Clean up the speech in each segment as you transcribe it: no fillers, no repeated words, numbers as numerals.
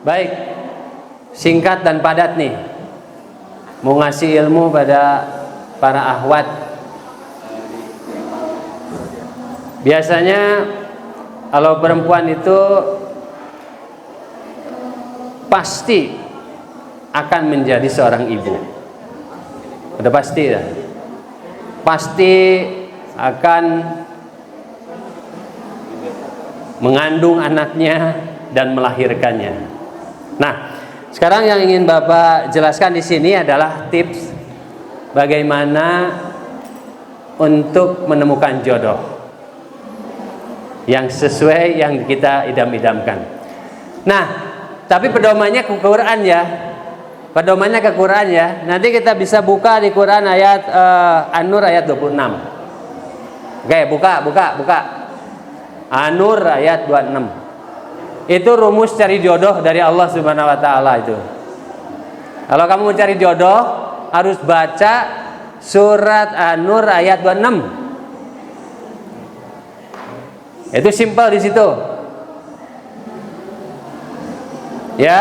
Baik, singkat dan padat nih. Mau ngasih ilmu pada para akhwat. Biasanya kalau perempuan itu pasti akan menjadi seorang ibu. Udah pasti ya. Pasti akan mengandung anaknya dan melahirkannya. Nah, sekarang yang ingin Bapak jelaskan di sini adalah tips bagaimana untuk menemukan jodoh yang sesuai yang kita idam-idamkan. Nah, tapi pedomannya ke Quran ya. Pedomannya ke Quran ya. Nanti kita bisa buka di Quran ayat An-Nur ayat 26. Oke, buka. An-Nur ayat 26. Itu rumus cari jodoh dari Allah Subhanahu wa taala itu. Kalau kamu mau cari jodoh harus baca surat An-Nur ayat 26. Itu simpel di situ. Ya.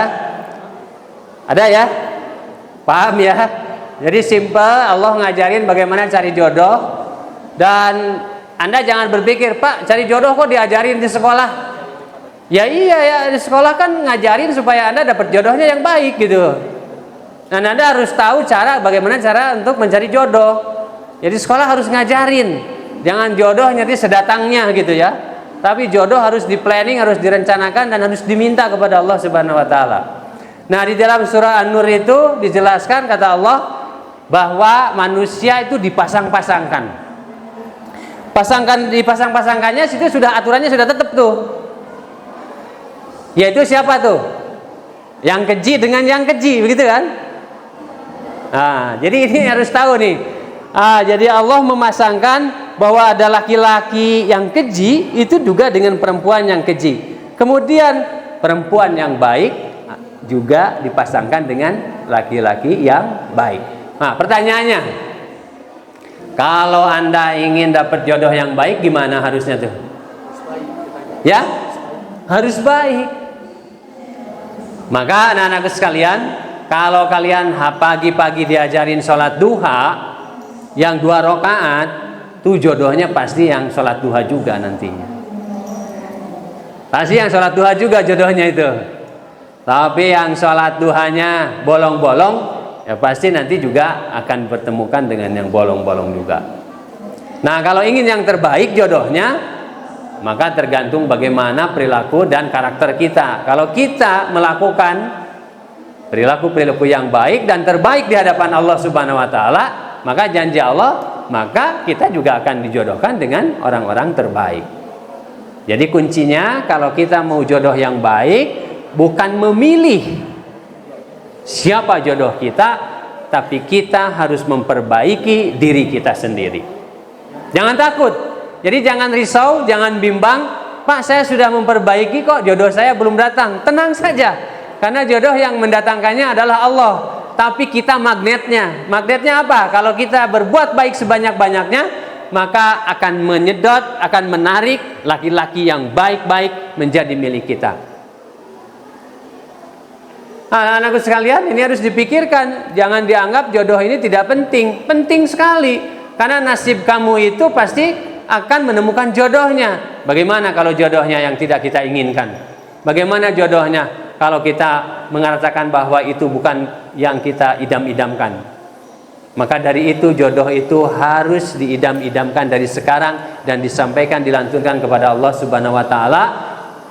Ada ya? Paham ya? Jadi simpel, Allah ngajarin bagaimana cari jodoh. Dan Anda jangan berpikir, Pak, cari jodoh kok diajarin di sekolah. Ya iya ya, di sekolah kan ngajarin supaya Anda dapat jodohnya yang baik gitu. Dan Anda harus tahu bagaimana cara untuk mencari jodoh. Jadi sekolah harus ngajarin. Jangan jodoh nanti sedatangnya gitu ya. Tapi jodoh harus di planning, harus direncanakan dan harus diminta kepada Allah Subhanahu wa taala. Nah, di dalam surah An-Nur itu dijelaskan kata Allah bahwa manusia itu dipasang-pasangkan. Dipasang-pasangkannya situ sudah aturannya sudah tetap tuh. Yaitu siapa tuh? Yang keji dengan yang keji, begitu kan? Nah, jadi ini harus tahu nih. Jadi Allah memasangkan bahwa ada laki-laki yang keji itu juga dengan perempuan yang keji. Kemudian perempuan yang baik juga dipasangkan dengan laki-laki yang baik. Nah, pertanyaannya, kalau Anda ingin dapat jodoh yang baik, gimana harusnya tuh? Ya, harus baik. Maka anak-anakku sekalian, kalau kalian pagi-pagi diajarin sholat duha yang 2 rakaat, tuh jodohnya pasti yang sholat duha juga nantinya. Pasti yang sholat duha juga jodohnya itu. Tapi yang sholat duhanya bolong-bolong, ya pasti nanti juga akan bertemukan dengan yang bolong-bolong juga. Nah, kalau ingin yang terbaik jodohnya, maka tergantung bagaimana perilaku dan karakter kita. Kalau kita melakukan perilaku-perilaku yang baik dan terbaik di hadapan Allah Subhanahu wa taala, maka janji Allah, maka kita juga akan dijodohkan dengan orang-orang terbaik. Jadi kuncinya kalau kita mau jodoh yang baik, bukan memilih siapa jodoh kita, tapi kita harus memperbaiki diri kita sendiri. Jangan takut. Jadi jangan risau, jangan bimbang. Pak, saya sudah memperbaiki kok, jodoh saya belum datang. Tenang saja, karena jodoh yang mendatangkannya adalah Allah. Tapi kita magnetnya. Magnetnya apa? Kalau kita berbuat baik sebanyak-banyaknya, maka akan menyedot, akan menarik laki-laki yang baik-baik menjadi milik kita. Anak-anakku sekalian, ini harus dipikirkan. Jangan dianggap jodoh ini tidak penting. Penting sekali. Karena nasib kamu itu pasti akan menemukan jodohnya. Bagaimana kalau jodohnya yang tidak kita inginkan? Bagaimana jodohnya kalau kita mengatakan bahwa itu bukan yang kita idam-idamkan? Maka dari itu jodoh itu harus diidam-idamkan dari sekarang dan disampaikan, dilantunkan kepada Allah Subhanahu wa taala,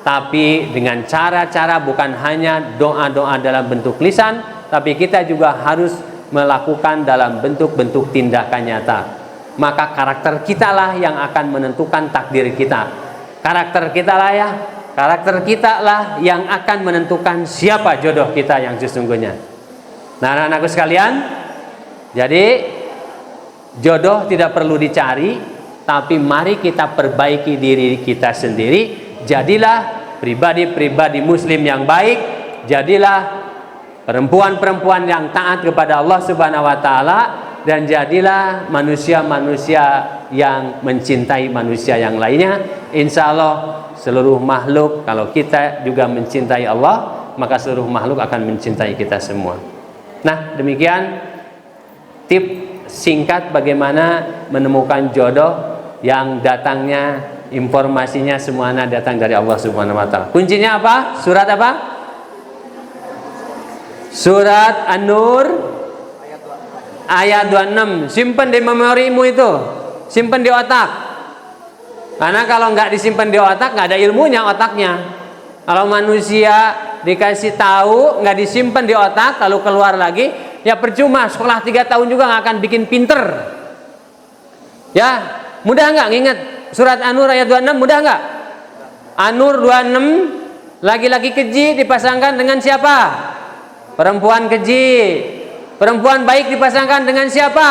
tapi dengan cara-cara bukan hanya doa-doa dalam bentuk lisan, tapi kita juga harus melakukan dalam bentuk-bentuk tindakan nyata. Maka karakter kita lah yang akan menentukan takdir kita. Karakter kita lah yang akan menentukan siapa jodoh kita yang sesungguhnya. Nah, anak-anakku sekalian, jadi jodoh tidak perlu dicari, tapi mari kita perbaiki diri kita sendiri. Jadilah pribadi-pribadi muslim yang baik, jadilah perempuan-perempuan yang taat kepada Allah Subhanahu wa taala, dan jadilah manusia-manusia yang mencintai manusia yang lainnya. Insya Allah seluruh makhluk, kalau kita juga mencintai Allah, maka seluruh makhluk akan mencintai kita semua. Nah, demikian tip singkat bagaimana menemukan jodoh yang datangnya, informasinya semuanya datang dari Allah Subhanahu wa taala. Kuncinya apa? Surat apa? Surat An-Nur ayat 26. Simpan di memorimu itu. Simpan di otak. Karena kalau nggak disimpan di otak, nggak ada ilmunya otaknya. Kalau manusia dikasih tahu, nggak disimpan di otak, lalu keluar lagi, ya percuma. Sekolah 3 tahun juga nggak akan bikin pinter. Ya, mudah nggak nginget surat An-Nur ayat 26? Mudah nggak? An-Nur 26, laki-laki keji dipasangkan dengan siapa? Perempuan keji. Perempuan baik dipasangkan dengan siapa?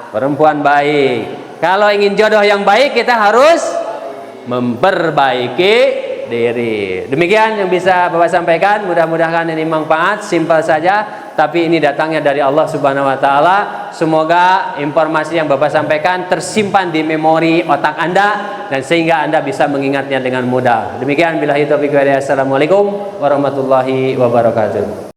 Perempuan baik. Kalau ingin jodoh yang baik, kita harus memperbaiki diri. Demikian yang bisa Bapak sampaikan. Mudah-mudahan ini manfaat, simpel saja, tapi ini datangnya dari Allah Subhanahu wa taala. Semoga informasi yang Bapak sampaikan tersimpan di memori otak Anda dan sehingga Anda bisa mengingatnya dengan mudah. Demikian, billahi taufiq wal hidayah. Assalamualaikum warahmatullahi wabarakatuh.